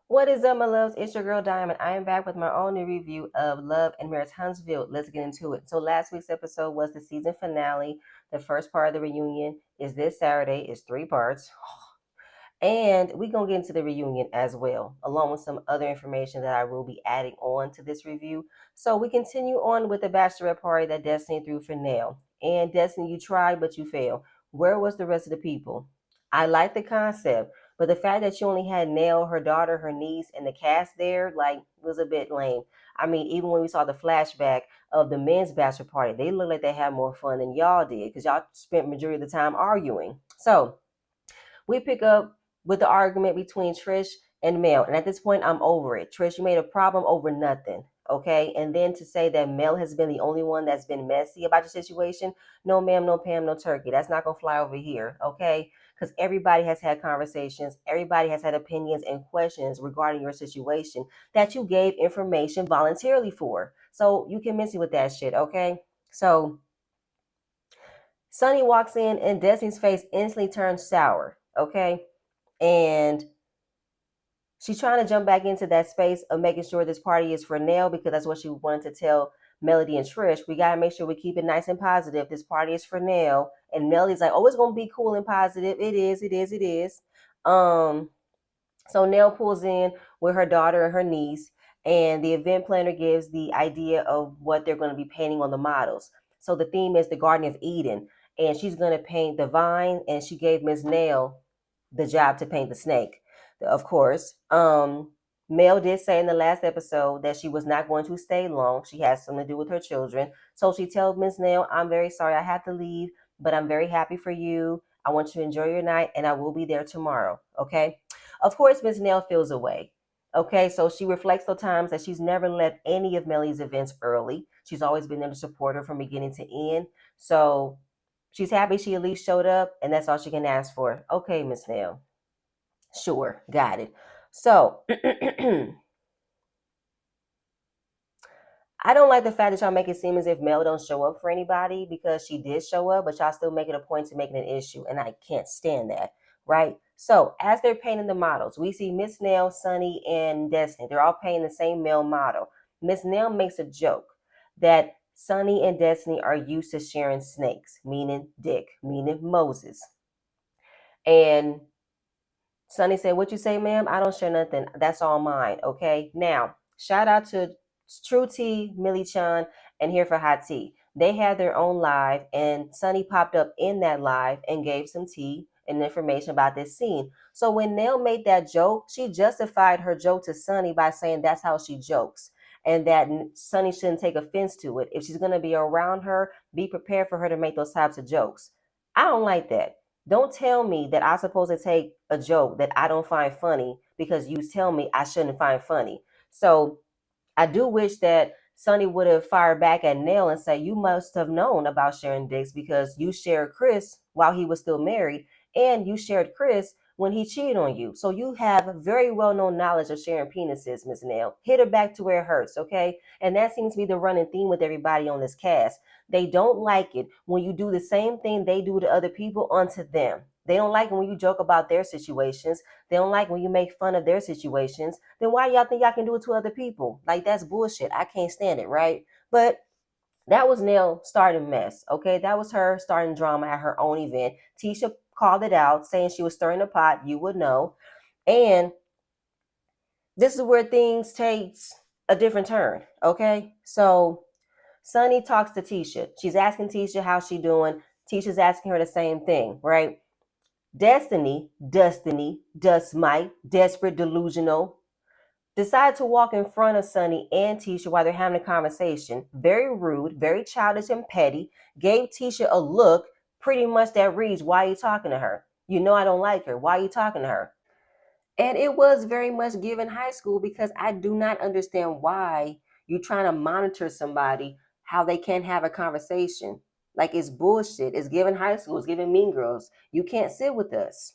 What is up, my loves? It's your girl Diamond. I am back with my own new review of Love and Marriage Huntsville. Let's get into it. So last week's episode was the season finale. The first part of the reunion is this Saturday. It's 3 parts. And we're going to get into the reunion as well, along with some other information that I will be adding on to this review. So we continue on with the bachelorette party that Destiny threw for Nell. And Destiny, you tried, but you failed. Where was the rest of the people? I like the concept, but the fact that you only had Nell, her daughter, her niece, and the cast there, like, was a bit lame. I mean, even when we saw the flashback of the men's bachelor party, they looked like they had more fun than y'all did because y'all spent majority of the time arguing. So we pick up with the argument between Trish and Mel. And at this point, I'm over it. Trish, you made a problem over nothing. Okay. And then to say that Mel has been the only one that's been messy about your situation, no, ma'am, no, Pam, no turkey. That's not going to fly over here. Okay. Because everybody has had conversations, everybody has had opinions and questions regarding your situation that you gave information voluntarily for. So you can messy with that shit. Okay. So Sonny walks in and Destiny's face instantly turns sour. Okay. And she's trying to jump back into that space of making sure this party is for Nell because that's what she wanted to tell Melody and Trish. We got to make sure we keep it nice and positive. This party is for Nell. And Melody's like, oh, it's going to be cool and positive. It is, it is, it is. So Nell pulls in with her daughter and her niece, and the event planner gives the idea of what they're going to be painting on the models. So the theme is the Garden of Eden, and she's going to paint the vine, and she gave Miss Nell the job to paint the snake, of course. Mel did say in the last episode that she was not going to stay long. She has something to do with her children. So she tells Miss Nell, I'm very sorry I have to leave, but I'm very happy for you. I want you to enjoy your night, and I will be there tomorrow. Okay. Of course, Miss Nell feels away. Okay, so she reflects the times that she's never left any of Melly's events early. She's always been there to support her from beginning to end. So she's happy she at least showed up, and that's all she can ask for. Okay, Miss Nell. Sure, got it. So I don't like the fact that y'all make it seem as if Mel don't show up for anybody because she did show up, but y'all still make it a point to make it an issue, and I can't stand that, right? So as they're painting the models, we see Miss Nell, Sunny, and Destiny. They're all painting the same male model. Miss Nell makes a joke that Sunny and Destiny are used to sharing snakes, meaning dick, meaning Moses. And Sunny said, what you say, ma'am? I don't share nothing. That's all mine. Okay. Now, shout out to True Tea, Millie Chan, and Here for Hot Tea. They had their own live, and Sunny popped up in that live and gave some tea and information about this scene. So when Nell made that joke, she justified her joke to Sunny by saying that's how she jokes. And that Sunny shouldn't take offense to it. If she's going to be around her, be prepared for her to make those types of jokes. I don't like that. Don't tell me that I'm supposed to take a joke that I don't find funny because you tell me I shouldn't find funny. So I do wish that Sonny would have fired back at Nell and say, you must have known about sharing dicks because you shared Chris while he was still married, and you shared Chris when he cheated on you. So you have very well known knowledge of sharing penises, Miss Nell. Hit her back to where it hurts, okay? And that seems to be the running theme with everybody on this cast. They don't like it when you do the same thing they do to other people onto them. They don't like it when you joke about their situations. They don't like when you make fun of their situations. Then why y'all think y'all can do it to other people? Like, that's bullshit. I can't stand it, right? But that was Nell starting mess. Okay, that was her starting drama at her own event. Tisha called it out, saying she was stirring the pot. You would know. And this is where things takes a different turn. Okay, so Sunny talks to Tisha. She's asking Tisha how she doing. Tisha's asking her the same thing, right? Destiny, Dust Mite, desperate, delusional, decide to walk in front of Sunny and Tisha while they're having a conversation. Very rude, very childish and petty. Gave Tisha a look pretty much that reads, why are you talking to her? You know I don't like her. Why are you talking to her? And it was very much given high school because I do not understand why you're trying to monitor somebody, how they can't have a conversation. Like, it's bullshit. It's given high school. It's given Mean Girls. You can't sit with us.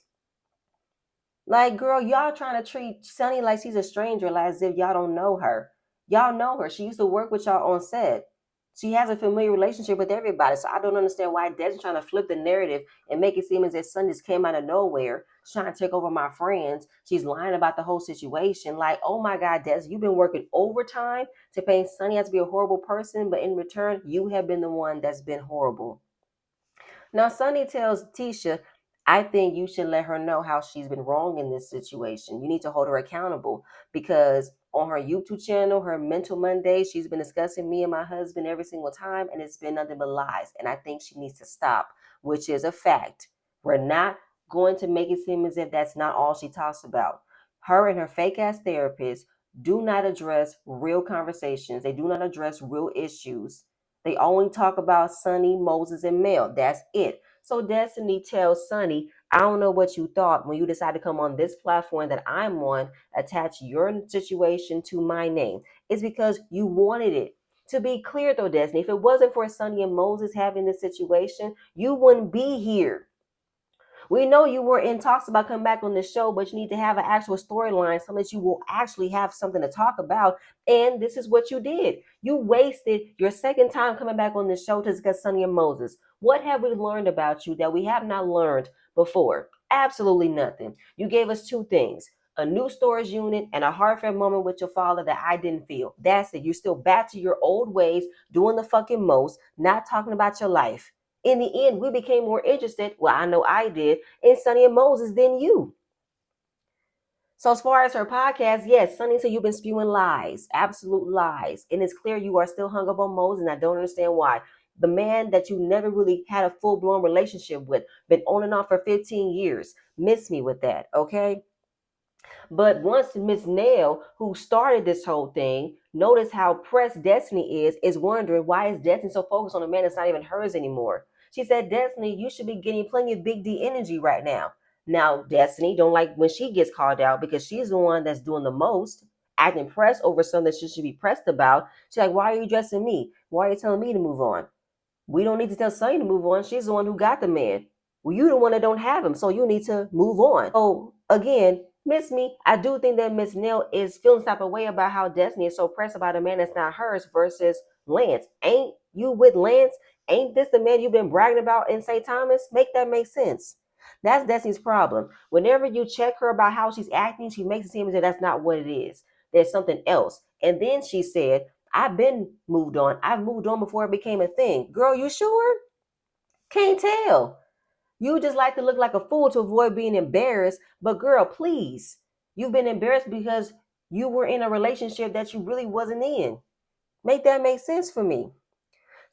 Like, girl, y'all trying to treat Sunny like she's a stranger, like as if y'all don't know her. Y'all know her. She used to work with y'all on set. She has a familiar relationship with everybody. So I don't understand why Desmond's trying to flip the narrative and make it seem as if Sunny just came out of nowhere. She's trying to take over my friends. She's lying about the whole situation. Like, oh my God, Des, you've been working overtime to pay Sunny has to be a horrible person, but in return, you have been the one that's been horrible. Now, Sunny tells Tisha, I think you should let her know how she's been wrong in this situation. You need to hold her accountable because on her YouTube channel, her Mental Monday, she's been discussing me and my husband every single time, and it's been nothing but lies. And I think she needs to stop, which is a fact. We're not going to make it seem as if that's not all she talks about. Her and her fake ass therapist do not address real conversations, they do not address real issues. They only talk about Sonny, Moses, and Mel. That's it. So Destiny tells Sonny, I don't know what you thought when you decided to come on this platform that I'm on, attach your situation to my name. It's because you wanted it. To be clear though, Destiny, if it wasn't for Sonny and Moses having this situation, you wouldn't be here. We know you were in talks about coming back on the show, but you need to have an actual storyline so that you will actually have something to talk about. And this is what you did. You wasted your second time coming back on the show to discuss Sonny and Moses. What have we learned about you that we have not learned before? Absolutely nothing. You gave us two things: a new storage unit and a heartfelt moment with your father that I didn't feel. That's it. You're still back to your old ways, doing the fucking most, not talking about your life. In the end, we became more interested, well, I know I did, in Sonny and Moses than you. So as far as her podcast, yes, Sonny said you've been spewing lies, absolute lies. And it's clear you are still hung up on Moses, and I don't understand why. The man that you never really had a full-blown relationship with, been on and off for 15 years. Miss me with that, okay? But once Miss Nail, who started this whole thing, noticed how pressed Destiny is wondering why is Destiny so focused on a man that's not even hers anymore. She said, Destiny, you should be getting plenty of big D energy right now. Now, Destiny don't like when she gets called out because she's the one that's doing the most, acting pressed over something that she should be pressed about. She's like, why are you addressing me? Why are you telling me to move on? We don't need to tell Sonny to move on. She's the one who got the man. Well, you the one that don't have him, so you need to move on. So again, Miss Me, I do think that Miss Neil is feeling type of way about how Destiny is so pressed about a man that's not hers versus Lance. Ain't you with Lance? Ain't this the man you've been bragging about in St. Thomas? Make that make sense. That's Destiny's problem. Whenever you check her about how she's acting, she makes it seem as if that's not what it is. There's something else. And then she said, I've been moved on. I've moved on before it became a thing. Girl, you sure? Can't tell. You just like to look like a fool to avoid being embarrassed. But girl, please. You've been embarrassed because you were in a relationship that you really wasn't in. Make that make sense for me.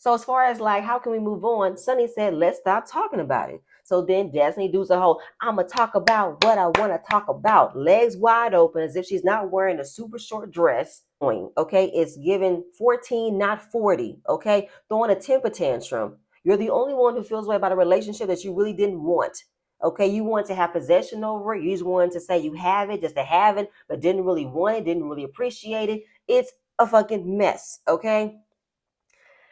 So as far as like how can we move on, Sunny said, let's stop talking about it. So then Destiny does a whole, I'ma talk about what I want to talk about. Legs wide open as if she's not wearing a super short dress. Okay, it's given 14, not 40. Okay, throwing a temper tantrum. You're the only one who feels way about a relationship that you really didn't want. Okay, you want to have possession over it. You just wanted to say you have it just to have it, but didn't really want it, didn't really appreciate it. It's a fucking mess. Okay.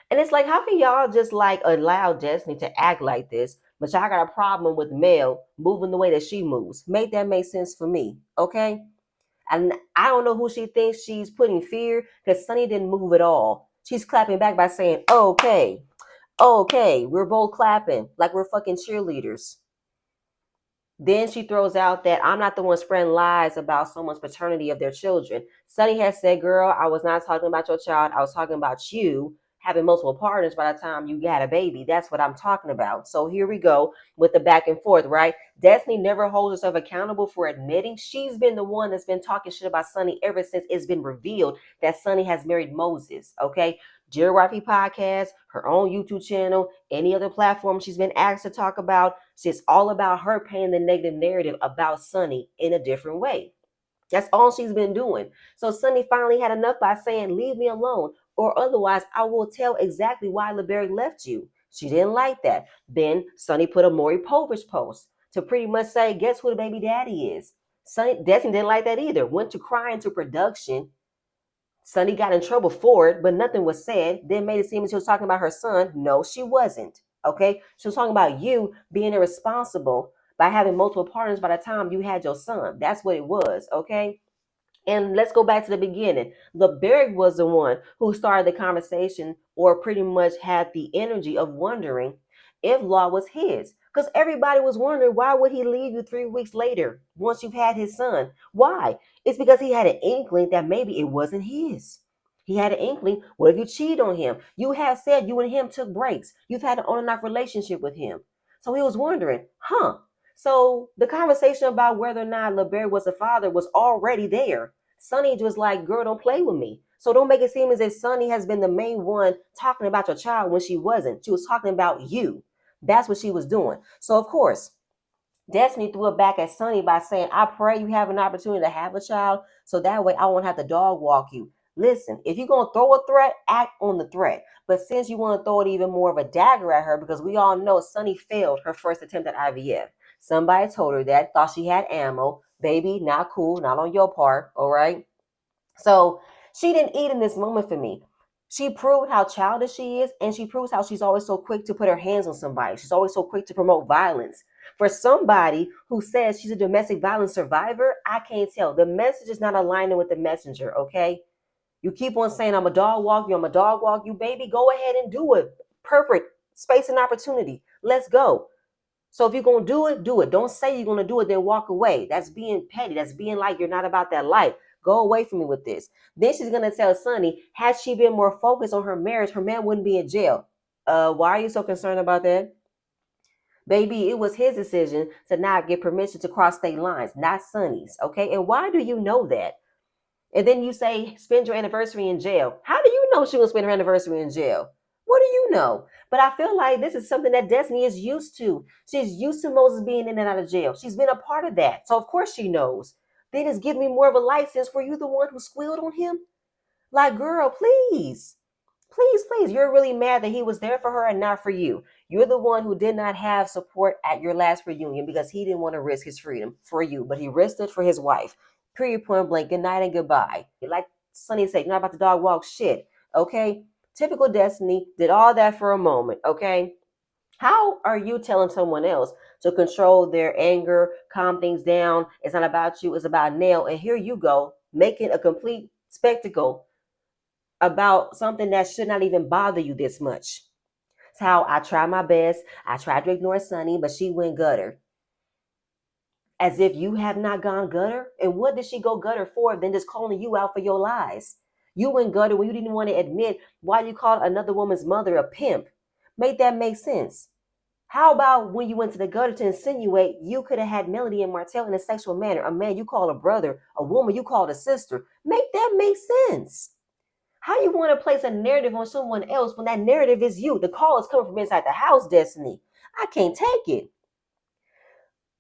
And it's like, how can y'all just like allow Destiny to act like this, but y'all got a problem with Mel moving the way that she moves? Make that make sense for me, okay? And I don't know who she thinks she's putting fear because Sunny didn't move at all. She's clapping back by saying, okay, okay, we're both clapping like we're fucking cheerleaders. Then she throws out that I'm not the one spreading lies about someone's paternity of their children. Sunny has said, girl, I was not talking about your child. I was talking about you having multiple partners by the time you had a baby. That's what I'm talking about. So here we go with the back and forth, right? Destiny never holds herself accountable for admitting she's been the one that's been talking shit about Sunny ever since it's been revealed that Sunny has married Moses, okay? Geography podcast, her own YouTube channel, any other platform she's been asked to talk about. It's all about her painting the negative narrative about Sunny in a different way. That's all she's been doing. So Sunny finally had enough by saying, leave me alone, or otherwise I will tell exactly why LeBerry left you. She didn't like that. Then Sunny put a Maury Povich post to pretty much say, guess who the baby daddy is? Sunny Destiny didn't like that either. Went to crying to production. Sunny got in trouble for it, but nothing was said. Then made it seem as she was talking about her son. No, she wasn't. Okay? She was talking about you being irresponsible by having multiple partners by the time you had your son. That's what it was. Okay? And let's go back to the beginning. LeBerg was the one who started the conversation or pretty much had the energy of wondering if Law was his. Because everybody was wondering, why would he leave you 3 weeks later once you've had his son? Why? It's because he had an inkling that maybe it wasn't his. He had an inkling. What if you cheat on him? You have said you and him took breaks. You've had an on and off relationship with him. So he was wondering, huh? So the conversation about whether or not LeBerg was a father was already there. Sonny was like, girl, don't play with me. So don't make it seem as if Sonny has been the main one talking about your child when she wasn't. She was talking about you. That's what she was doing. So of course, Destiny threw it back at Sonny by saying, I pray you have an opportunity to have a child so that way I won't have to dog walk you. Listen, if you're going to throw a threat, act on the threat. But since you want to throw it even more of a dagger at her, because we all know Sonny failed her first attempt at IVF. Somebody told her that, thought she had ammo. Baby, not cool, not on your part, all right? So she didn't eat in this moment for me. She proved how childish she is, and she proves how she's always so quick to put her hands on somebody. She's always so quick to promote violence. For somebody who says she's a domestic violence survivor, I can't tell. The message is not aligning with the messenger, okay? You keep on saying, I'm a dog walk you, I'm a dog walk you, baby. Go ahead and do it. Perfect space and opportunity. Let's go. So if you're going to do it, do it. Don't say you're going to do it, then walk away. That's being petty. That's being like you're not about that life. Go away from me with this. Then she's going to tell Sonny, had she been more focused on her marriage, her man wouldn't be in jail. Why are you so concerned about that? Baby, it was his decision to not get permission to cross state lines, not Sonny's. Okay. And why do you know that? And then you say, spend your anniversary in jail. How do you know she will spend her anniversary in jail? What do you know? But I feel like this is something that Destiny is used to. She's used to Moses being in and out of jail. She's been a part of that. So of course she knows. Then just give me more of a license. Were you the one who squealed on him? Like, girl, please. Please, please. You're really mad that he was there for her and not for you. You're the one who did not have support at your last reunion because he didn't want to risk his freedom for you, but he risked it for his wife. Period, point blank. Good night and goodbye. Like Sonny said, you're not about to dog walk shit. Okay? Typical Destiny did all that for a moment. Okay? How are you telling someone else to control their anger, calm things down? It's not about you, it's about Nail. And here you go, making a complete spectacle about something that should not even bother you this much. It's how I try my best. I tried to ignore Sunny, but she went gutter. As if you have not gone gutter. And what did she go gutter for than just calling you out for your lies? You went gutter when you didn't want to admit why you called another woman's mother a pimp. Make that make sense? How about when you went to the gutter to insinuate you could have had Melody and Martell in a sexual manner? A man you call a brother, a woman you called a sister. Make that make sense. How you want to place a narrative on someone else when that narrative is you? The call is coming from inside the house, Destiny. I can't take it.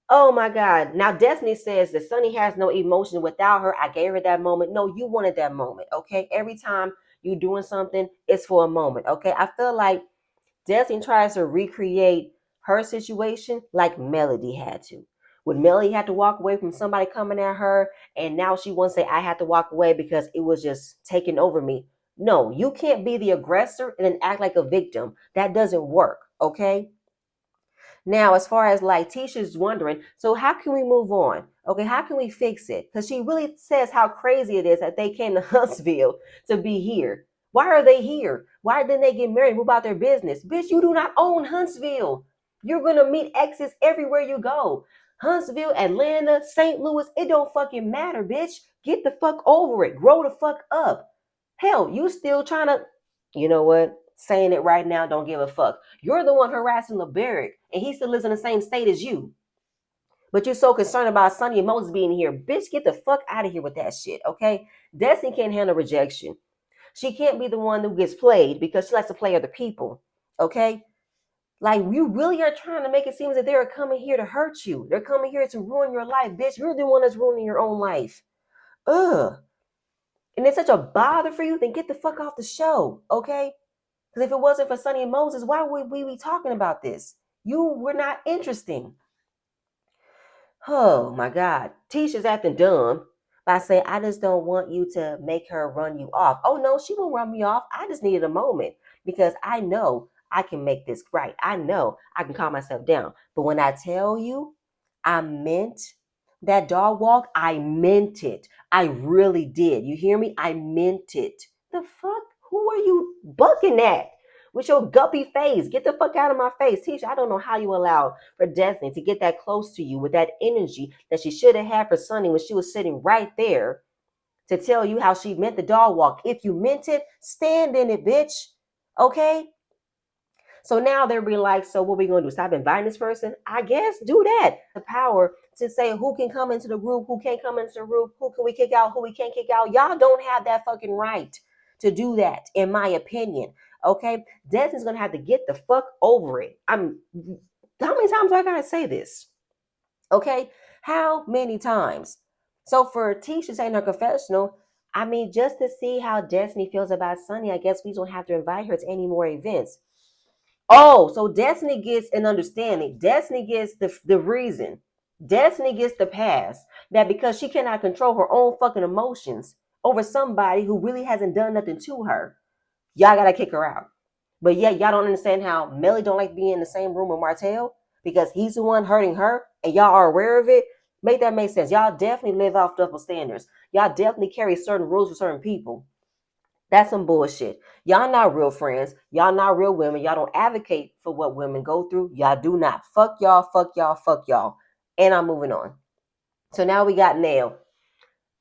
Oh my God. Now Destiny says that Sunny has no emotion without her. I gave her that moment. No, you wanted that moment. Okay. Every time you doing something, it's for a moment. Okay. I feel like Destiny tries to recreate her situation like Melody had to. When Melody had to walk away from somebody coming at her, and now she wants to say, I had to walk away because it was just taking over me. No, you can't be the aggressor and then act like a victim. That doesn't work, okay? Now, as far as like Tisha's wondering, so how can we move on? Okay, how can we fix it? Because she really says how crazy it is that they came to Huntsville to be here. Why are they here? Why didn't they get married and move out their business? Bitch, you do not own Huntsville. You're going to meet exes everywhere you go. Huntsville, Atlanta, St. Louis, it don't fucking matter, bitch. Get the fuck over it. Grow the fuck up. Hell, you still trying to, you know what? Saying it right now, don't give a fuck. You're the one harassing LeBerrick, and he still lives in the same state as you. But you're so concerned about Sonny and Moses being here. Bitch, get the fuck out of here with that shit, okay? Destiny can't handle rejection. She can't be the one who gets played because she likes to play other people, okay? Like, you really are trying to make it seem as if they're coming here to hurt you. They're coming here to ruin your life, bitch. You're the one that's ruining your own life. Ugh. And it's such a bother for you, then get the fuck off the show, okay? Because if it wasn't for Sonny and Moses, why would we be talking about this? You were not interesting. Oh my God. Tisha's acting dumb by saying, I just don't want you to make her run you off. Oh no, she won't run me off. I just needed a moment because I know I can make this right. I know I can calm myself down. But when I tell you, I meant That dog walk, I meant it. I really did. You hear me? I meant it. The fuck? Who are you bucking at? With your guppy face. Get the fuck out of my face. Tisha, I don't know how you allowed for Destiny to get that close to you with that energy that she should have had for Sunny when she was sitting right there to tell you how she meant the dog walk. If you meant it, stand in it, bitch. Okay? So now they're being like, so what we gonna do? Stop inviting this person? I guess do that. The power to say who can come into the group, who can't come into the group, who can we kick out, who we can't kick out. Y'all don't have that fucking right to do that, in my opinion. Okay, Destiny's gonna have to get the fuck over it. How many times do I gotta say this? Okay, how many times? So for Tisha saying her confessional, I mean, just to see how Destiny feels about Sunny, I guess we don't have to invite her to any more events. Oh, so Destiny gets an understanding. Destiny gets the reason. Destiny gets the pass that because she cannot control her own fucking emotions over somebody who really hasn't done nothing to her, y'all gotta kick her out. But yet y'all don't understand how Melly don't like being in the same room with Martell because he's the one hurting her and y'all are aware of it. Make that make sense. Y'all definitely live off double standards. Y'all definitely carry certain rules for certain people. That's some bullshit. Y'all not real friends. Y'all not real women. Y'all don't advocate for what women go through. Y'all do not. Fuck y'all, fuck y'all, fuck y'all. And I'm moving on. So now we got Nail.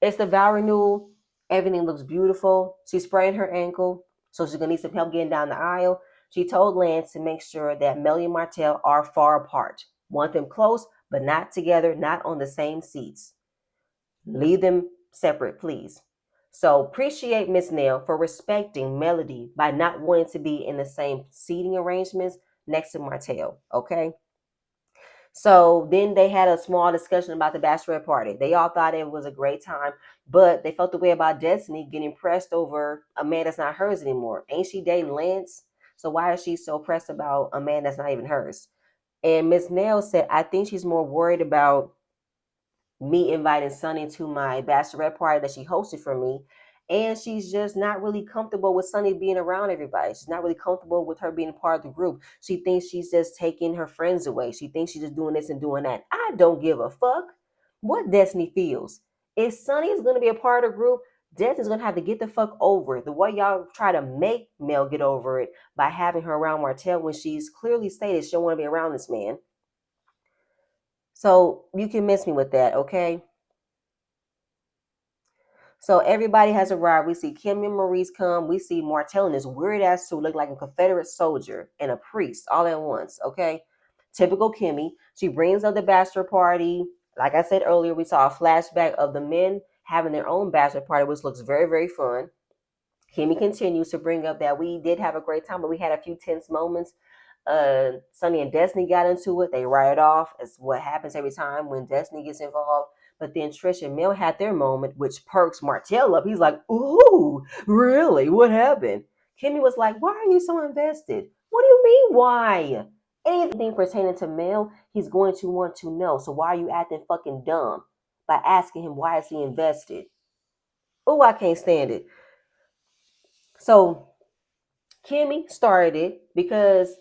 It's the vow renewal. Everything looks beautiful. She sprained her ankle, so she's gonna need some help getting down the aisle. She told Lance to make sure that Melly and Martell are far apart. Want them close, but not together, not on the same seats. Leave them separate, please. So appreciate Miss Nail for respecting Melody by not wanting to be in the same seating arrangements next to Martell. Okay. So then they had a small discussion about the bachelorette party. They all thought it was a great time, but they felt the way about Destiny getting pressed over a man that's not hers anymore. Ain't she dating Lance? So why is she so pressed about a man that's not even hers? And Miss Nail said, I think she's more worried about me inviting Sunny to my bachelorette party that she hosted for me. And she's just not really comfortable with Sunny being around everybody. She's not really comfortable with her being part of the group. She thinks she's just taking her friends away. She thinks she's just doing this and doing that. I don't give a fuck what Destiny feels. If Sunny is going to be a part of the group, Destiny's going to have to get the fuck over it. The way y'all try to make Mel get over it by having her around Martell when she's clearly stated she don't want to be around this man. So you can miss me with that, okay? So everybody has arrived. We see Kim and Maurice come. We see Martell in this weird ass suit, look like a Confederate soldier and a priest all at once. Okay. Typical Kimmy. She brings up the bachelor party. Like I said earlier, we saw a flashback of the men having their own bachelor party, which looks very, very fun. Kimmy continues to bring up that we did have a great time, but we had a few tense moments. Sunny and Destiny got into it. They write it off. It's what happens every time when Destiny gets involved. But then Trish and Mel had their moment, which perks Martell up. He's like, ooh, really? What happened? Kimmy was like, why are you so invested? What do you mean, why? Anything pertaining to Mel, he's going to want to know. So why are you acting fucking dumb by asking him why is he invested? Oh, I can't stand it. So Kimmy started it because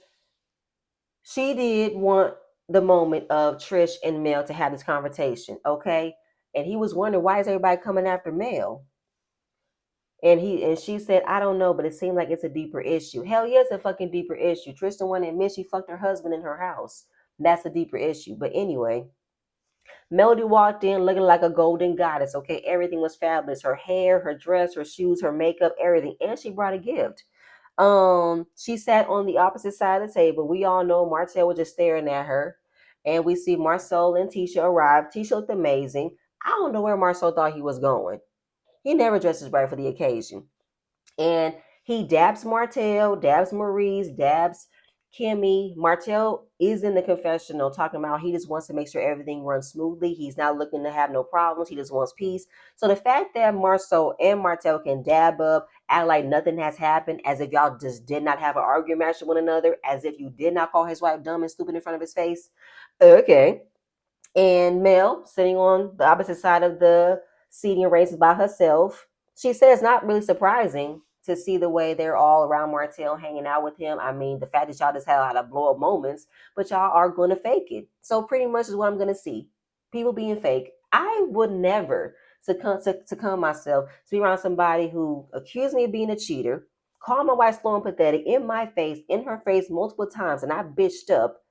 she did want the moment of Trish and Mel to have this conversation, okay? And he was wondering why is everybody coming after Mel? And she said, I don't know, but it seemed like it's a deeper issue. Hell yeah, it's a fucking deeper issue. Tristan wanted to admit she fucked her husband in her house. That's a deeper issue. But anyway, Melody walked in looking like a golden goddess. Okay, everything was fabulous. Her hair, her dress, her shoes, her makeup, everything. And she brought a gift. She sat on the opposite side of the table. We all know Martell was just staring at her. And we see Marcel and Tisha arrive. Tisha looked amazing. I don't know where Marcel thought he was going. He never dresses right for the occasion. And he dabs Martell, dabs Maurice, dabs Kimmy. Martell is in the confessional talking about he just wants to make sure everything runs smoothly. He's not looking to have no problems. He just wants peace. So the fact that Marceau and Martell can dab up, act like nothing has happened, as if y'all just did not have an argument match with one another, as if you did not call his wife dumb and stupid in front of his face. Okay. And Mel, sitting on the opposite side of the seating arrangement by herself, she said it's not really surprising to see the way they're all around Martell hanging out with him. I mean, the fact that y'all just had a lot of blow up moments, but y'all are going to fake it. So pretty much is what I'm going to see. People being fake. I would never succumb myself to be around somebody who accused me of being a cheater, called my wife slow and pathetic in her face multiple times, and I bitched up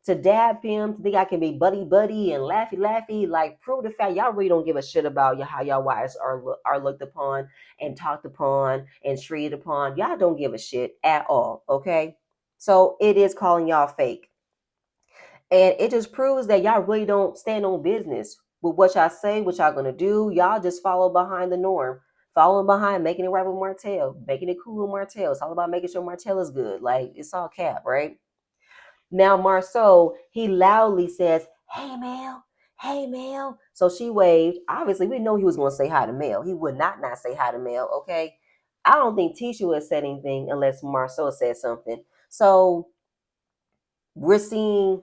to dab him, to think I can be buddy buddy and laughy laughy, like prove the fact y'all really don't give a shit about how y'all wives are looked upon and talked upon and treated upon. Y'all don't give a shit at all, okay? So it is calling y'all fake. And it just proves that y'all really don't stand on business with what y'all say, what y'all gonna do. Y'all just follow behind the norm. Following behind, making it right with Martell, making it cool with Martell. It's all about making sure Martell is good. Like it's all cap, right? Now Marceau, he loudly says, "Hey Mel, hey Mel." So she waved. Obviously, we know he was gonna say hi to Mel. He would not say hi to Mel, okay? I don't think Tisha would have said anything unless Marceau said something. So we're seeing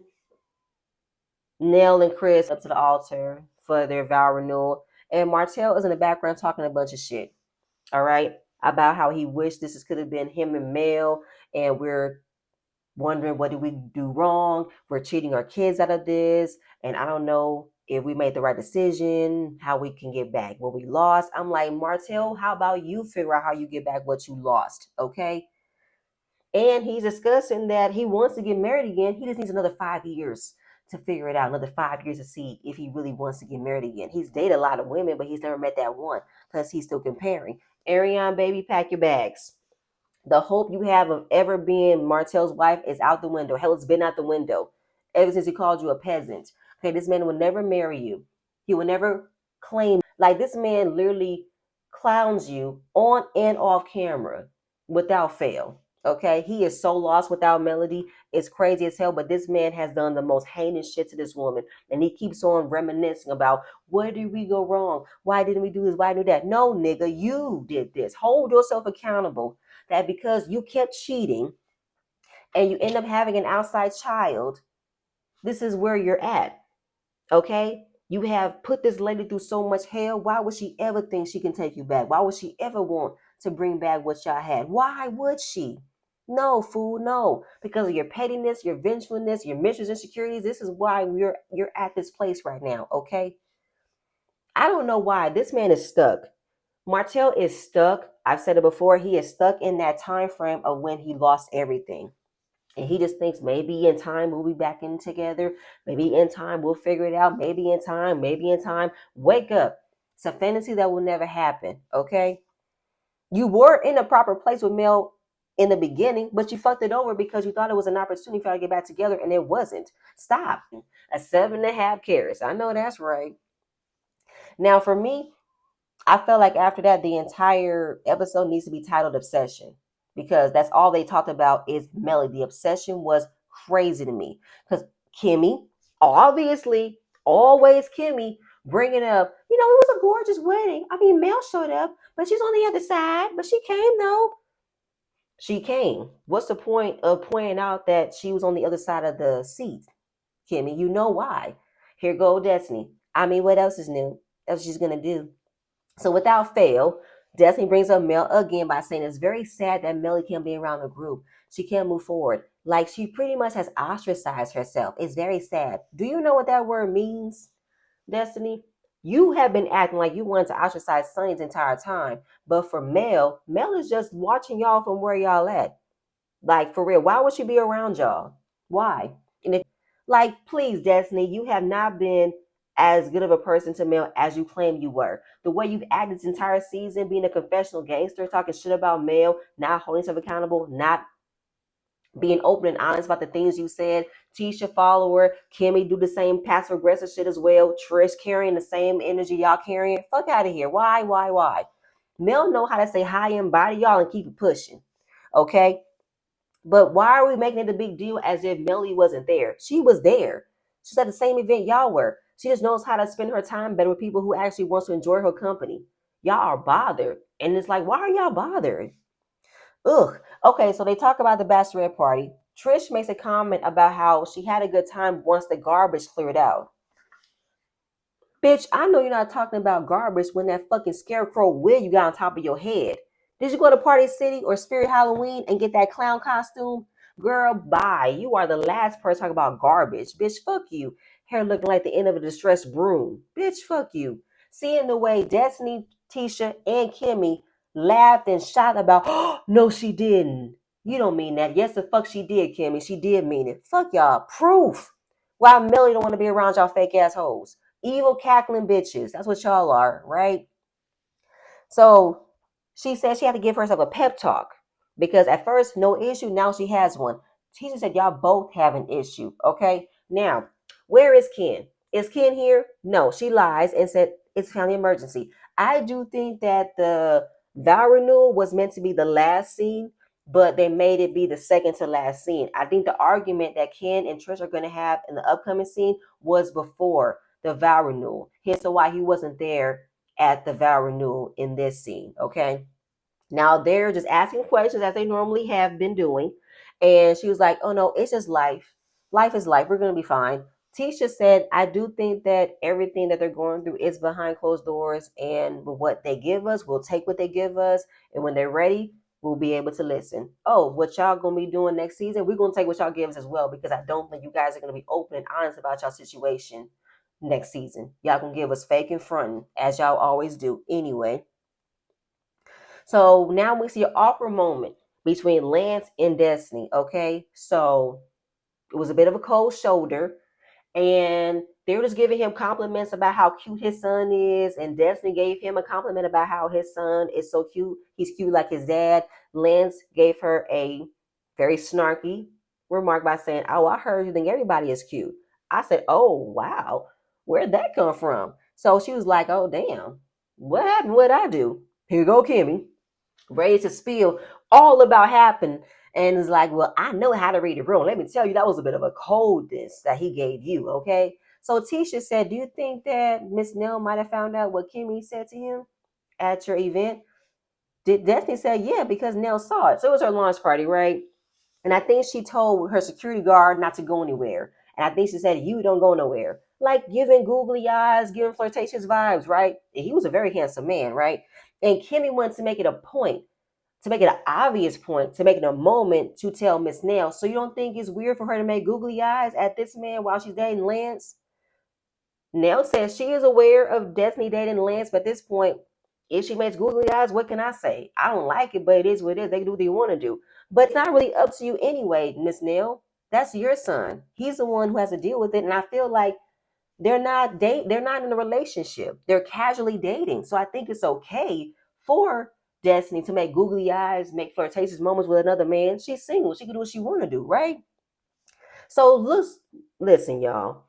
Nell and Chris up to the altar for their vow renewal. And Martell is in the background talking a bunch of shit. All right. About how he wished could have been him and Mel. And we're wondering what did we do wrong? We're cheating our kids out of this. And I don't know if we made the right decision, how we can get back what we lost. I'm like, Martell, how about you figure out how you get back what you lost? Okay. And he's discussing that he wants to get married again. He just needs another 5 years to figure it out. Another 5 years to see if he really wants to get married again. He's dated a lot of women, but he's never met that one because he's still comparing. Ariane, baby, pack your bags. The hope you have of ever being Martell's wife is out the window. Hell, it's been out the window ever since he called you a peasant. Okay, this man will never marry you. He will never claim. Like, this man literally clowns you on and off camera without fail. Okay, he is so lost without Melody. It's crazy as hell, but this man has done the most heinous shit to this woman. And he keeps on reminiscing about, where did we go wrong? Why didn't we do this? Why did that? No, nigga, you did this. Hold yourself accountable that because you kept cheating and you end up having an outside child, this is where you're at. Okay? You have put this lady through so much hell. Why would she ever think she can take you back? Why would she ever want to bring back what y'all had? Why would she? No, fool, no. Because of your pettiness, your vengefulness, your mistress insecurities. This is why you're at this place right now, okay? I don't know why. This man is stuck. Martell is stuck. I've said it before. He is stuck in that time frame of when he lost everything. And he just thinks maybe in time we'll be back in together. Maybe in time we'll figure it out. Maybe in time, maybe in time. Wake up. It's a fantasy that will never happen. Okay. You were in a proper place with Mel in the beginning, but you fucked it over because you thought it was an opportunity for you to get back together and it wasn't. Stop. A 7.5 carats. I know that's right. Now, for me, I felt like after that, the entire episode needs to be titled Obsession because that's all they talked about is Melody. The obsession was crazy to me because Kimmy, obviously, always Kimmy, bringing up, it was a gorgeous wedding. I mean, Mel showed up, but she's on the other side, but she came though. She came. What's the point of pointing out that she was on the other side of the seat, Kimmy? You know why. Here go Destiny. I mean, what else is new? That's what she's going to do. So without fail, Destiny brings up Mel again by saying it's very sad that Melly can't be around the group. She can't move forward. Like she pretty much has ostracized herself. It's very sad. Do you know what that word means, Destiny? You have been acting like you wanted to ostracize Sunny's entire time. But for Mel is just watching y'all from where y'all at. Like for real, why would she be around y'all? Why? And if like, please, Destiny, you have not been as good of a person to Mel as you claim you were. The way you've acted this entire season, being a confessional gangster, talking shit about Mel, not holding yourself accountable, not being open and honest about the things you said. Tisha follower, Kimmy do the same passive aggressive shit as well. Trish carrying the same energy y'all carrying. Fuck out of here. Why? Mel know how to say hi and bye to y'all and keep it pushing. Okay? But why are we making it a big deal as if Melly wasn't there? She was there. She's at the same event y'all were. She just knows how to spend her time better with people who actually wants to enjoy her company. Y'all are bothered. And it's like, why are y'all bothered? Ugh. Okay, so they talk about the bachelorette party. Trish makes a comment about how she had a good time once the garbage cleared out. Bitch, I know you're not talking about garbage when that fucking scarecrow wig you got on top of your head. Did you go to Party City or Spirit Halloween and get that clown costume? Girl, bye. You are the last person talking about garbage. Bitch, fuck you. Hair looking like the end of a distressed broom. Bitch, fuck you. Seeing the way Destiny, Tisha, and Kimmy laughed and shot about, oh, no, she didn't. You don't mean that. Yes, the fuck she did, Kimmy. She did mean it. Fuck y'all. Proof. Why Melly don't want to be around y'all fake assholes. Evil cackling bitches. That's what y'all are, right? So she said she had to give herself a pep talk because at first, no issue. Now she has one. Teacher said, y'all both have an issue. Okay. Now, where is Ken? Is Ken here? No, she lies and said it's a family emergency. I do think that the vow renewal was meant to be the last scene, but they made it be the second to last scene. I think the argument that Ken and Trish are going to have in the upcoming scene was before the vow renewal. Here's why he wasn't there at the vow renewal in this scene. Okay. Now they're just asking questions as they normally have been doing. And she was like, oh no, it's just life. Life is life. We're going to be fine. Tisha said, I do think that everything that they're going through is behind closed doors. And with what they give us, we'll take what they give us. And when they're ready, we'll be able to listen. Oh, what y'all going to be doing next season? We're going to take what y'all give us as well, because I don't think you guys are going to be open and honest about y'all situation next season. Y'all going to give us fake and fronting, as y'all always do anyway. So now we see an awkward moment between Lance and Destiny. Okay, so it was a bit of a cold shoulder, and they were just giving him compliments about how cute his son is, and Destiny gave him a compliment about how his son is so cute. He's cute like his dad. Lance gave her a very snarky remark by saying, oh, I heard you think everybody is cute. I said, oh, wow, where'd that come from? So she was like, oh, damn, what happened? What'd I do? Here you go, Kimmy, ready to spill all about happened. And it's like, well, I know how to read the room. Let me tell you, that was a bit of a coldness that he gave you, okay? So Tisha said, do you think that Miss Nell might have found out what Kimmy said to him at your event? Destiny said, yeah, because Nell saw it. So it was her launch party, right? And I think she told her security guard not to go anywhere. And I think she said, you don't go nowhere. Like giving googly eyes, giving flirtatious vibes, right? And he was a very handsome man, right? And Kimmy wanted to make it a point, to make it an obvious point, to make it a moment to tell Miss Nail. So you don't think it's weird for her to make googly eyes at this man while she's dating Lance? Nell says she is aware of Destiny dating Lance, but at this point, if she makes googly eyes, what can I say? I don't like it, but it is what it is. They can do what they want to do. But it's not really up to you anyway, Miss Nell. That's your son. He's the one who has to deal with it. And I feel like they're not in a relationship. They're casually dating. So I think it's okay for Destiny to make googly eyes, make flirtatious moments with another man. She's single. She can do what she want to do, right? So listen, y'all.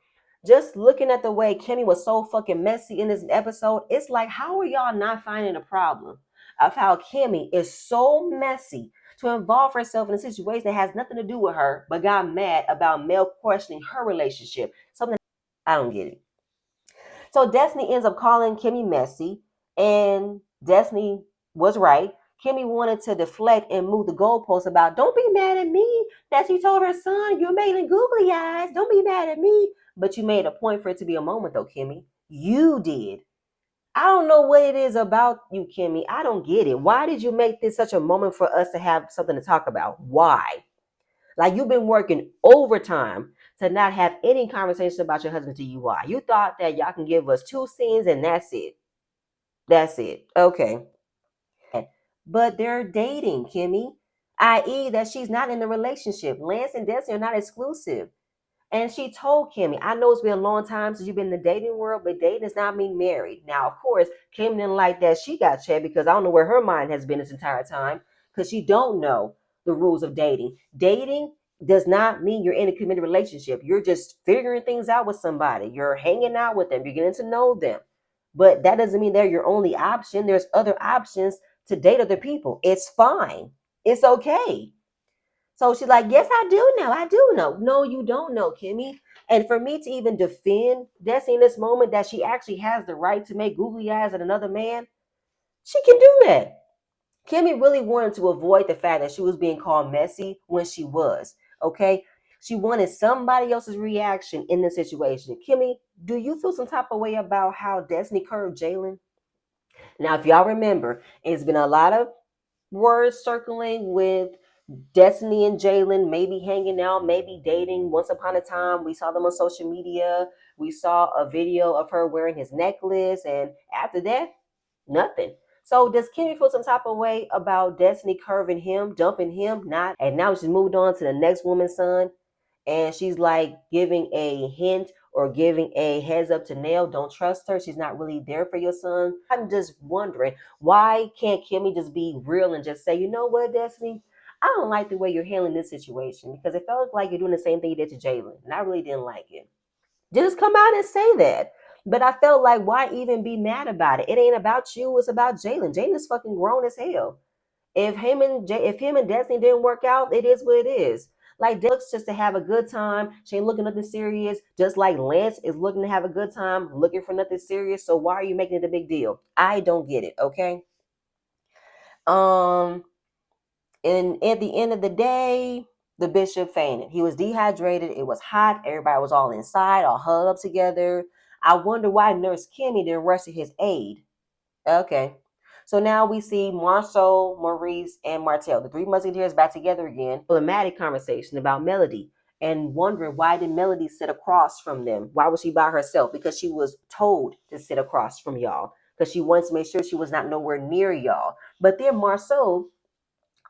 Just looking at the way Kimmy was so fucking messy in this episode, it's like, how are y'all not finding a problem of how Kimmy is so messy to involve herself in a situation that has nothing to do with her, but got mad about Mel questioning her relationship? Something I don't get it. So Destiny ends up calling Kimmy messy, and Destiny was right. Kimmy wanted to deflect and move the goalposts about, don't be mad at me that you told her son you're making googly eyes. Don't be mad at me. But you made a point for it to be a moment, though, Kimmy. You did. I don't know what it is about you, Kimmy. I don't get it. Why did you make this such a moment for us to have something to talk about? Why? Like, you've been working overtime to not have any conversation about your husband's DUI. You thought that y'all can give us two scenes and that's it. That's it. Okay. But they're dating, Kimmy. I.e., that she's not in a relationship. Lance and Destiny are not exclusive. And she told Kimmy, I know it's been a long time since you've been in the dating world, but dating does not mean married. Now, of course, Kim didn't like that she got checked, because I don't know where her mind has been this entire time, because she don't know the rules of dating. Dating does not mean you're in a committed relationship. You're just figuring things out with somebody. You're hanging out with them. You're getting to know them. But that doesn't mean they're your only option. There's other options to date other people. It's fine. It's okay. So she's like, yes, I do know. I do know. No, you don't know, Kimmy. And for me to even defend Destiny in this moment that she actually has the right to make googly eyes at another man, she can do that. Kimmy really wanted to avoid the fact that she was being called messy when she was. Okay. She wanted somebody else's reaction in the situation. Kimmy, do you feel some type of way about how Destiny curved Jalen? Now, if y'all remember, it's been a lot of words circling with Destiny and Jalen maybe hanging out, maybe dating. Once upon a time, we saw them on social media. We saw a video of her wearing his necklace, and after that, nothing. So does Kimmy feel some type of way about Destiny curving him, dumping him? Not. And now she's moved on to the next woman's son, and she's like giving a hint or giving a heads up to Nail. Don't trust her. She's not really there for your son. I'm just wondering, why can't Kimmy just be real and just say, you know what, Destiny? I don't like the way you're handling this situation, because it felt like you're doing the same thing you did to Jalen, and I really didn't like it. Just come out and say that. But I felt like, why even be mad about it? It ain't about you. It's about Jalen. Jalen is fucking grown as hell. If him and Destiny didn't work out, it is what it is. Like, looks just to have a good time. She ain't looking nothing serious. Just like Lance is looking to have a good time, looking for nothing serious. So why are you making it a big deal? I don't get it. Okay. Um. And at the end of the day, the bishop fainted. He was dehydrated. It was hot. Everybody was all inside, all huddled up together. I wonder why Nurse Kimmy didn't rush to his aid. Okay. So now we see Marceau, Maurice, and Martel, the three musketeers, back together again. Problematic conversation about Melody, and wondering, why did Melody sit across from them? Why was she by herself? Because she was told to sit across from y'all. Because she wants to make sure she was not nowhere near y'all. But then Marceau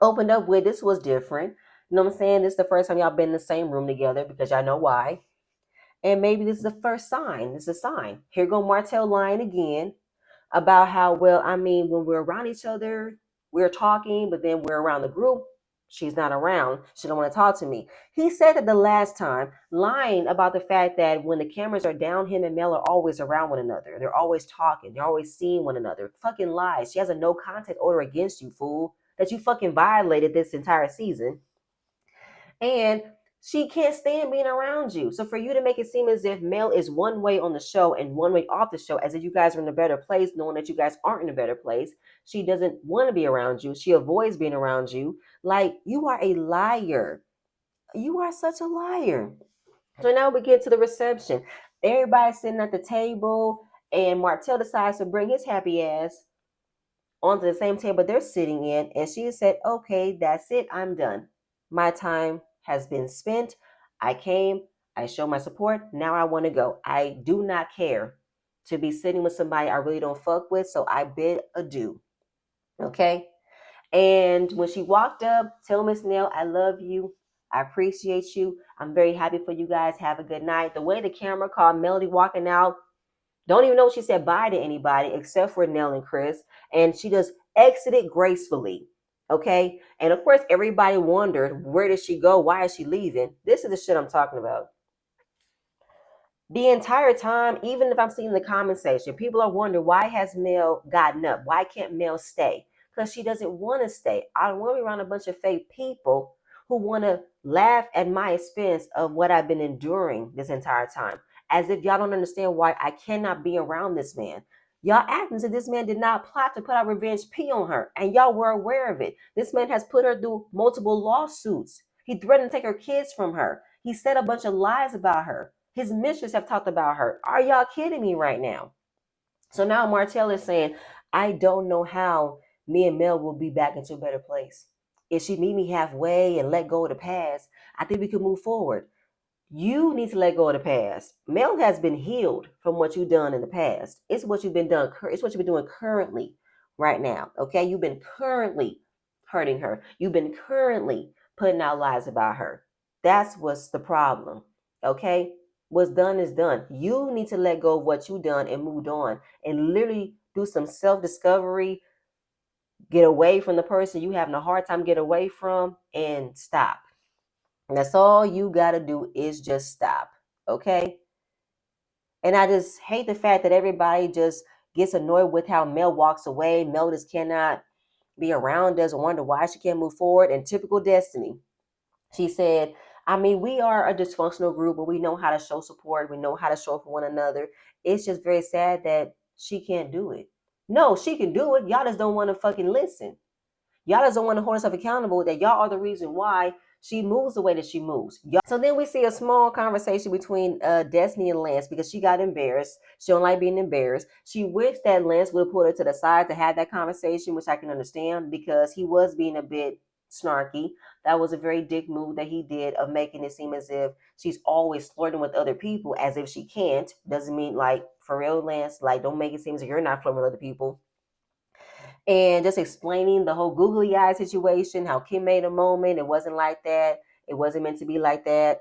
opened up with, this was different. You know what I'm saying? This is the first time y'all been in the same room together, because y'all know why. And maybe this is the first sign. This is a sign. Here go Martel lying again about how, well, I mean, when we're around each other, we're talking, but then we're around the group, she's not around. She don't want to talk to me. He said that the last time, lying about the fact that when the cameras are down, him and Mel are always around one another. They're always talking. They're always seeing one another. Fucking lies. She has a no contact order against you, fool, that you fucking violated this entire season. And she can't stand being around you. So for you to make it seem as if Mel is one way on the show and one way off the show, as if you guys are in a better place, knowing that you guys aren't in a better place, she doesn't want to be around you. She avoids being around you. Like, you are a liar. You are such a liar. So now we get to the reception. Everybody's sitting at the table, and Martel decides to bring his happy ass onto the same table they're sitting in, and she said, okay, that's it, I'm done. My time has been spent. I came, I showed my support, now I want to go. I do not care to be sitting with somebody I really don't fuck with, so I bid adieu. Okay. And when she walked up, tell Miss Nell, I love you, I appreciate you, I'm very happy for you guys, have a good night. The way the camera caught Melody walking out, don't even know if she said bye to anybody except for Nell and Chris. And she just exited gracefully. Okay. And of course, everybody wondered, where did she go? Why is she leaving? This is the shit I'm talking about. The entire time, even if I'm seeing the comment section, people are wondering, why has Mel gotten up? Why can't Mel stay? Because she doesn't want to stay. I don't want to be around a bunch of fake people who want to laugh at my expense of what I've been enduring this entire time. As if y'all don't understand why I cannot be around this man. Y'all acting as if this man did not plot to put out revenge P on her, and y'all were aware of it. This man has put her through multiple lawsuits. He threatened to take her kids from her. He said a bunch of lies about her. His mistress have talked about her. Are y'all kidding me right now? So now Martell is saying, I don't know how me and Mel will be back into a better place. If she meet me halfway and let go of the past, I think we could move forward. You need to let go of the past. Mel has been healed from what you've done in the past. It's what you've been done. It's what you've been doing currently, right now. Okay, you've been currently hurting her. You've been currently putting out lies about her. That's what's the problem. Okay, what's done is done. You need to let go of what you've done and moved on, and literally do some self-discovery. Get away from the person you having a hard time get away from, and stop. And that's all you got to do, is just stop. Okay. And I just hate the fact that everybody just gets annoyed with how Mel walks away. Mel just cannot be around us, wonder why she can't move forward. And typical Destiny, she said, I mean, we are a dysfunctional group, but we know how to show support. We know how to show up for one another. It's just very sad that she can't do it. No, she can do it. Y'all just don't want to fucking listen. Y'all just don't want to hold herself accountable, that y'all are the reason why she moves the way that she moves. So then we see a small conversation between Destiny and Lance, because she got embarrassed. She don't like being embarrassed. She wished that Lance would have pulled her to the side to have that conversation, which I can understand, because he was being a bit snarky. That was a very dick move that he did of making it seem as if she's always flirting with other people as if she can't. Doesn't mean like for real, Lance. Like don't make it seem as if you're not flirting with other people. And just explaining the whole googly eye situation, how Kim made a moment. It wasn't like that. It wasn't meant to be like that.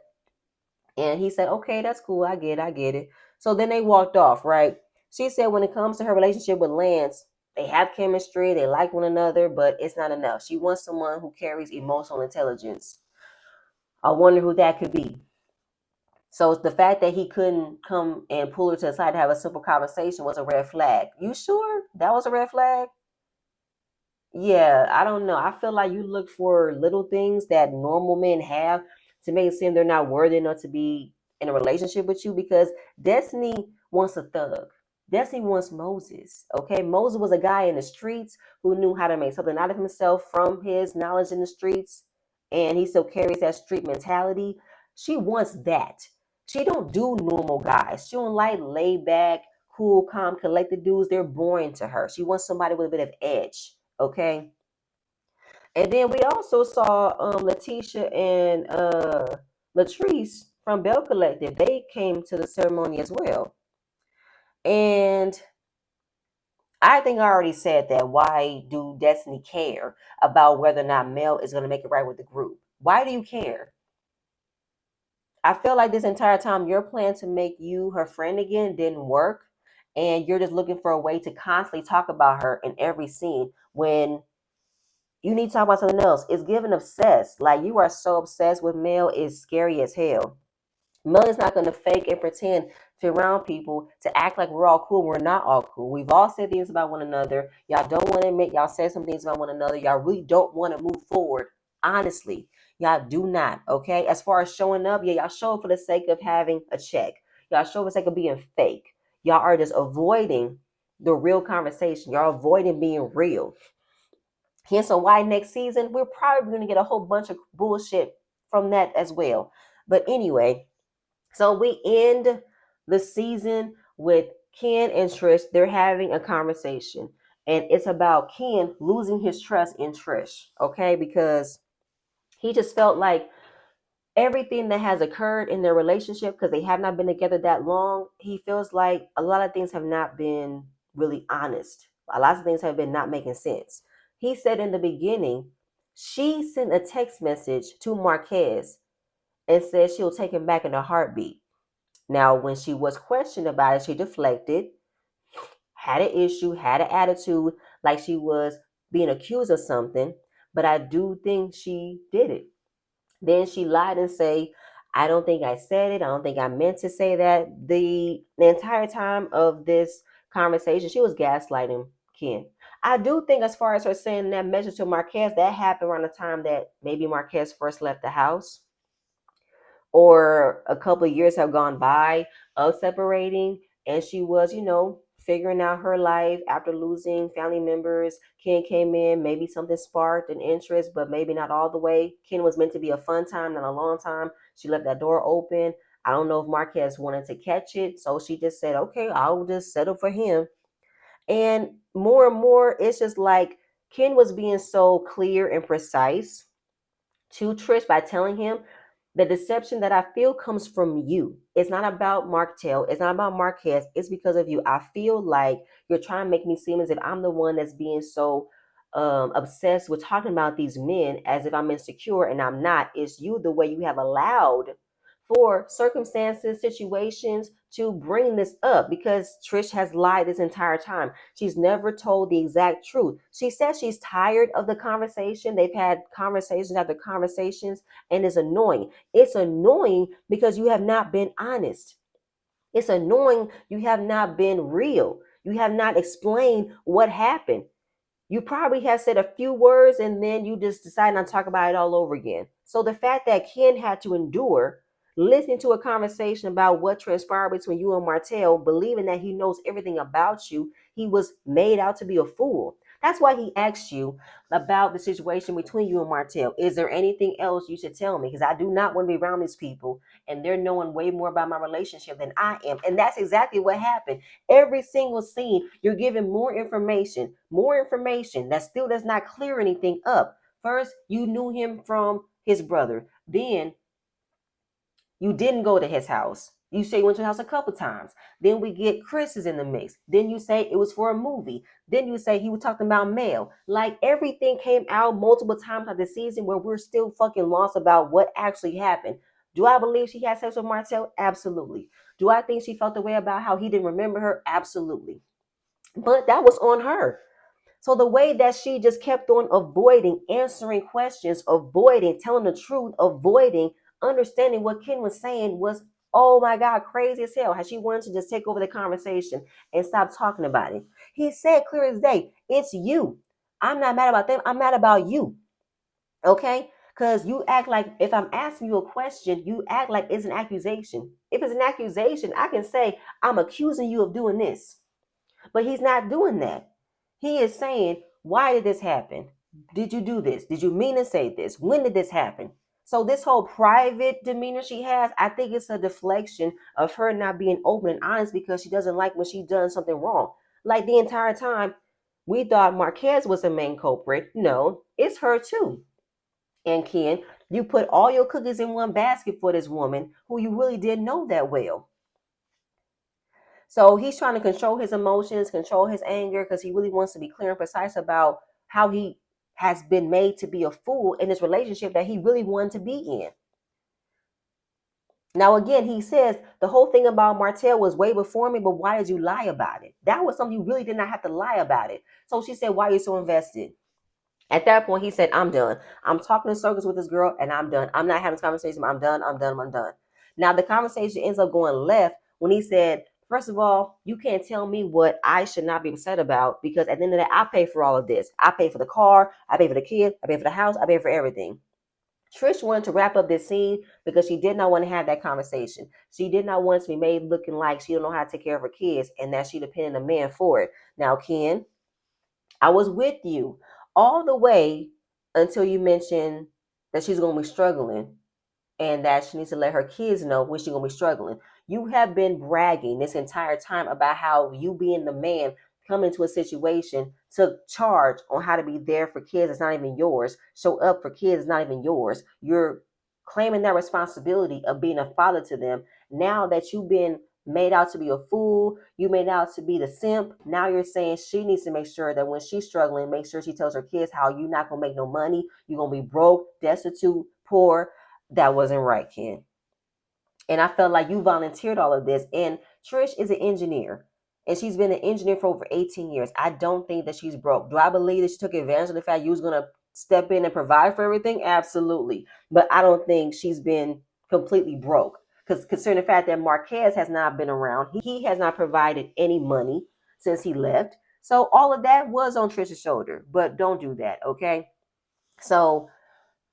And he said, okay, that's cool. I get it. So then they walked off, right? She said when it comes to her relationship with Lance, they have chemistry, they like one another, but it's not enough. She wants someone who carries emotional intelligence. I wonder who that could be. So the fact that he couldn't come and pull her to the side to have a simple conversation was a red flag. You sure that was a red flag? Yeah, I don't know. I feel like you look for little things that normal men have to make it seem they're not worthy enough to be in a relationship with you because Destiny wants a thug. Destiny wants Moses. Okay. Moses was a guy in the streets who knew how to make something out of himself from his knowledge in the streets, and he still carries that street mentality. She wants that. She don't do normal guys. She don't like laid back, cool, calm, collected dudes. They're boring to her. She wants somebody with a bit of edge. Okay. And then we also saw Letitia and Latrice from Bell Collective. They came to the ceremony as well. And I think I already said that. Why do Destiny care about whether or not Mel is going to make it right with the group? Why do you care? I feel like this entire time your plan to make you her friend again didn't work. And you're just looking for a way to constantly talk about her in every scene when you need to talk about something else. It's giving obsessed. Like you are so obsessed with Mel is scary as hell. Mel is not going to fake and pretend to around people to act like we're all cool. We're not all cool. We've all said things about one another. Y'all don't want to admit y'all said some things about one another. Y'all really don't want to move forward. Honestly, y'all do not. Okay. As far as showing up, yeah, y'all show up for the sake of having a check. Y'all show up for the sake of being fake. Y'all are just avoiding the real conversation. Y'all avoiding being real. Hence on why next season we're probably going to get a whole bunch of bullshit from that as well. But anyway, so we end the season with Ken and Trish. They're having a conversation, and it's about Ken losing his trust in Trish. Okay, because he just felt like everything that has occurred in their relationship, because they have not been together that long, he feels like a lot of things have not been really honest. A lot of things have been not making sense. He said in the beginning, she sent a text message to Marquez and said she'll take him back in a heartbeat. Now, when she was questioned about it, she deflected, had an issue, had an attitude, like she was being accused of something. But I do think she did it. Then she lied and say, I don't think I said it. I don't think I meant to say that. The entire time of this conversation, she was gaslighting Ken. I do think as far as her saying that message to Marquez, that happened around the time that maybe Marquez first left the house, or a couple of years have gone by of separating, and she was, figuring out her life after losing family members. Ken came in, maybe something sparked an interest, but maybe not all the way. Ken was meant to be a fun time, not a long time. She left that door open. I don't know if Marquez wanted to catch it, so she just said, okay, I'll just settle for him. And more, it's just like Ken was being so clear and precise to Trish by telling him the deception that I feel comes from you. It's not about Martell. It's not about Marquez. It's because of you. I feel like you're trying to make me seem as if I'm the one that's being so obsessed with talking about these men as if I'm insecure, and I'm not. It's you, the way you have allowed for circumstances, situations to bring this up, because Trish has lied this entire time. She's never told the exact truth. She says she's tired of the conversation. They've had conversations after conversations, and it's annoying. It's annoying because you have not been honest. It's annoying you have not been real. You have not explained what happened. You probably have said a few words and then you just decide not to talk about it all over again. So the fact that Ken had to endure listening to a conversation about what transpired between you and Martell, believing that he knows everything about you, he was made out to be a fool. That's why he asked you about the situation between you and Martell. Is there anything else you should tell me? Because I do not want to be around these people and they're knowing way more about my relationship than I am. And that's exactly what happened. Every single scene, you're giving more information that still does not clear anything up. First, you knew him from his brother. Then you didn't go to his house. You say you went to the house a couple times. Then we get Chris is in the mix. Then you say it was for a movie. Then you say he was talking about mail. Like everything came out multiple times of the season where we're still fucking lost about what actually happened. Do I believe she had sex with Martell? Absolutely. Do I think she felt the way about how he didn't remember her? Absolutely. But that was on her. So the way that she just kept on avoiding answering questions, avoiding telling the truth, avoiding understanding what Ken was saying was, oh my God, crazy as hell. How she wanted to just take over the conversation and stop talking about it. He said clear as day, it's you. I'm not mad about them. I'm mad about you. Okay? Because you act like if I'm asking you a question, you act like it's an accusation. If it's an accusation, I can say, I'm accusing you of doing this. But he's not doing that. He is saying, why did this happen? Did you do this? Did you mean to say this? When did this happen? So this whole private demeanor she has, I think it's a deflection of her not being open and honest because she doesn't like when she done something wrong. Like the entire time, we thought Marquez was the main culprit. No, it's her too. And Ken, you put all your cookies in one basket for this woman who you really didn't know that well. So he's trying to control his emotions, control his anger, because he really wants to be clear and precise about how he has been made to be a fool in this relationship that he really wanted to be in. Now, again, he says the whole thing about Martell was way before me, but why did you lie about it? That was something you really did not have to lie about it. So she said, why are you so invested? At that point, he said, I'm done. I'm talking in circles with this girl and I'm done. I'm not having this conversation. I'm done. I'm done. I'm done. Now, the conversation ends up going left when he said, first of all, you can't tell me what I should not be upset about because at the end of the day, I pay for all of this. I pay for the car. I pay for the kid. I pay for the house. I pay for everything. Trish wanted to wrap up this scene because she did not want to have that conversation. She did not want to be made looking like she don't know how to take care of her kids and that she depended on a man for it. Now, Ken, I was with you all the way until you mentioned that she's going to be struggling and that she needs to let her kids know when she's going to be struggling. You have been bragging this entire time about how you being the man come into a situation, took charge on how to be there for kids that's not even yours, show up for kids that's not even yours. You're claiming that responsibility of being a father to them. Now that you've been made out to be a fool, you made out to be the simp. Now you're saying she needs to make sure that when she's struggling, make sure she tells her kids how you're not gonna make no money, you're gonna be broke, destitute, poor. That wasn't right, Ken. And I felt like you volunteered all of this. And Trish is an engineer. And she's been an engineer for over 18 years. I don't think that she's broke. Do I believe that she took advantage of the fact you was going to step in and provide for everything? Absolutely. But I don't think she's been completely broke. Because considering the fact that Marquez has not been around, he has not provided any money since he left. So all of that was on Trish's shoulder. But don't do that, okay? So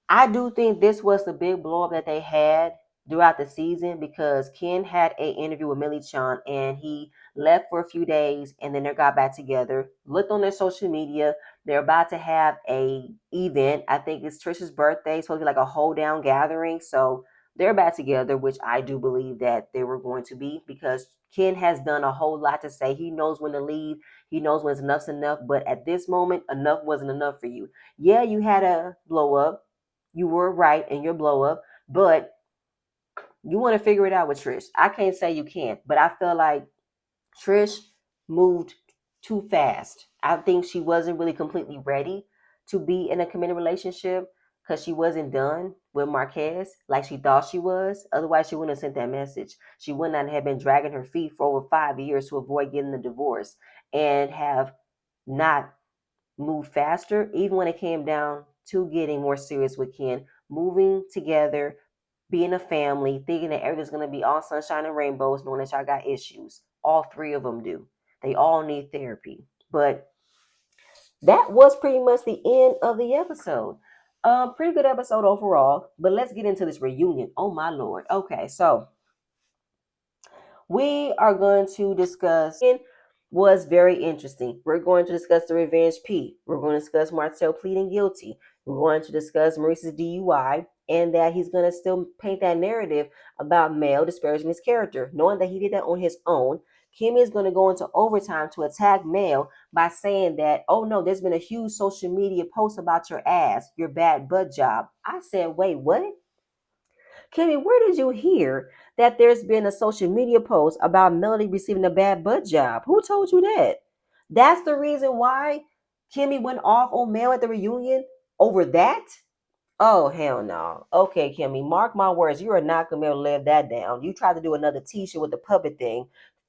I do think this was the big blow up that they had throughout the season because Ken had an interview with Millie Chan and he left for a few days and then they got back together. Looked on their social media. They're about to have a event. I think it's Trish's birthday. It's supposed to be like a hold down gathering. So they're back together, which I do believe that they were going to be because Ken has done a whole lot to say. He knows when to leave. He knows when enough's enough. But at this moment, enough wasn't enough for you. Yeah, you had a blow up. You were right in your blow up, but you want to figure it out with Trish. I can't say you can't, but I feel like Trish moved too fast. I think she wasn't really completely ready to be in a committed relationship because she wasn't done with Marquez like she thought she was. Otherwise, she wouldn't have sent that message. She would not have been dragging her feet for over 5 years to avoid getting the divorce and have not move faster, even when it came down to getting more serious with Ken, moving together, being a family, thinking that everything's going to be all sunshine and rainbows, knowing that y'all got issues. All three of them do. They all need therapy. But that was pretty much the end of the episode. Pretty good episode overall, but let's get into this reunion. Oh my lord. Okay, so we are going to discuss was very interesting. We're going to discuss the revenge P. We're going to discuss Marcel pleading guilty. We're going to discuss Maurice's DUI and that he's going to still paint that narrative about Mel disparaging his character, knowing that he did that on his own. Kimmy is going to go into overtime to attack Mel by saying that, oh no, there's been a huge social media post about your ass, your bad butt job. I said, wait, what? Kimmy, where did you hear that there's been a social media post about Melody receiving a bad butt job? Who told you that? That's the reason why Kimmy went off on Mel at the reunion over that? Oh, hell no. Okay, Kimmy, mark my words. You are not going to be able to live that down. You tried to do another t-shirt with the puppet thing,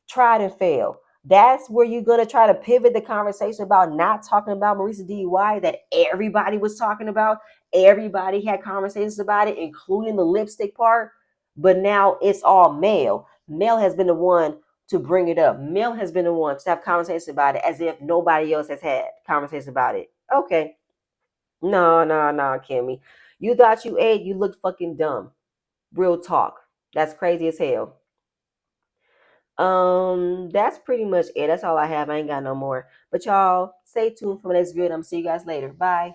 tried and failed. That's where you're going to try to pivot the conversation about not talking about Maurice's DUI that everybody was talking about. Everybody had conversations about it, including the lipstick part. But now it's all Mel. Mel has been the one to bring it up. Mel has been the one to have conversations about it as if nobody else has had conversations about it. Okay. No, no, no, Kimmy. You thought you ate, you looked fucking dumb. Real talk. That's crazy as hell. That's pretty much it. That's all I have. I ain't got no more. But y'all, stay tuned for the next video. I'm see you guys later. Bye.